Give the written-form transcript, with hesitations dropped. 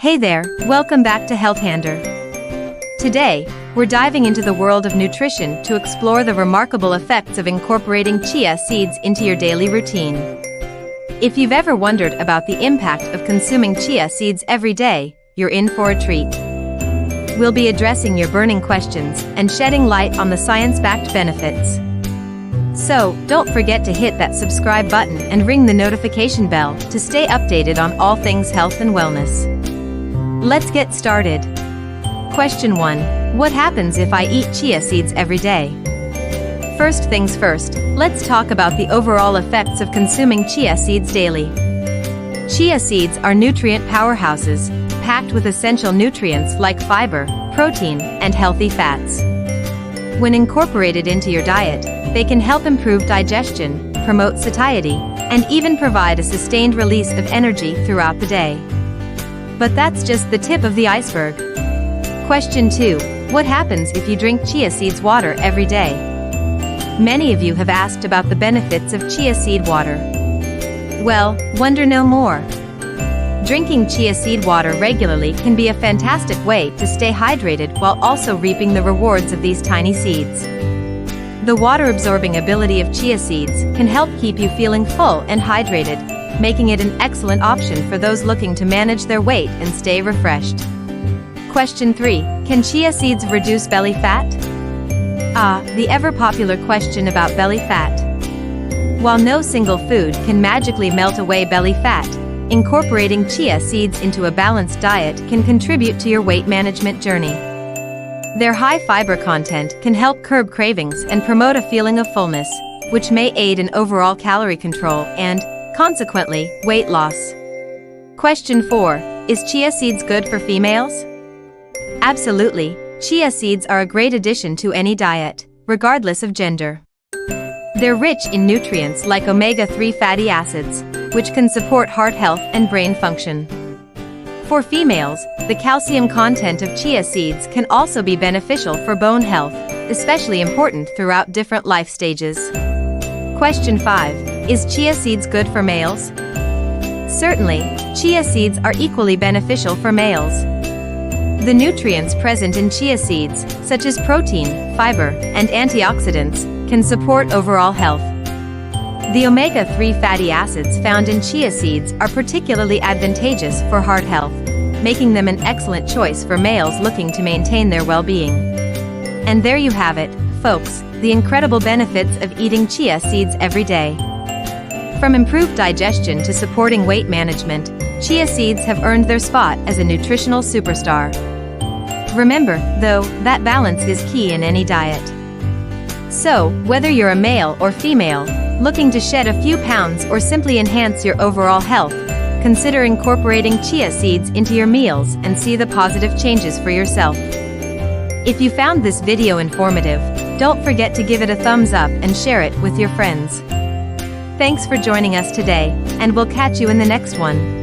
Hey there, welcome back to Healthander. Today, we're diving into the world of nutrition to explore the remarkable effects of incorporating chia seeds into your daily routine. If you've ever wondered about the impact of consuming chia seeds every day, you're in for a treat. We'll be addressing your burning questions and shedding light on the science-backed benefits. So, don't forget to hit that subscribe button and ring the notification bell to stay updated on all things health and wellness. Let's get started. Question 1. What happens if I eat chia seeds every day? First things first, let's talk about the overall effects of consuming chia seeds daily. Chia seeds are nutrient powerhouses, packed with essential nutrients like fiber, protein, and healthy fats. When incorporated into your diet, they can help improve digestion, promote satiety, and even provide a sustained release of energy throughout the day. But that's just the tip of the iceberg. Question 2. What happens if you drink chia seeds water every day? Many of you have asked about the benefits of chia seed water. Well, wonder no more. Drinking chia seed water regularly can be a fantastic way to stay hydrated while also reaping the rewards of these tiny seeds. The water-absorbing ability of chia seeds can help keep you feeling full and hydrated, making it an excellent option for those looking to manage their weight and stay refreshed. Question 3. Can chia seeds reduce belly fat? The ever-popular question about belly fat. While no single food can magically melt away belly fat, incorporating chia seeds into a balanced diet can contribute to your weight management journey. Their high fiber content can help curb cravings and promote a feeling of fullness, which may aid in overall calorie control and, consequently, weight loss. Question 4. Is chia seeds good for females? Absolutely, chia seeds are a great addition to any diet, regardless of gender. They're rich in nutrients like omega-3 fatty acids, which can support heart health and brain function. For females, the calcium content of chia seeds can also be beneficial for bone health, especially important throughout different life stages. Question 5. Is chia seeds good for males? Certainly, chia seeds are equally beneficial for males. The nutrients present in chia seeds, such as protein, fiber, and antioxidants, can support overall health. The omega-3 fatty acids found in chia seeds are particularly advantageous for heart health, making them an excellent choice for males looking to maintain their well-being. And there you have it, folks, the incredible benefits of eating chia seeds every day. From improved digestion to supporting weight management, chia seeds have earned their spot as a nutritional superstar. Remember, though, that balance is key in any diet. So, whether you're a male or female, looking to shed a few pounds or simply enhance your overall health, consider incorporating chia seeds into your meals and see the positive changes for yourself. If you found this video informative, don't forget to give it a thumbs up and share it with your friends. Thanks for joining us today, and we'll catch you in the next one.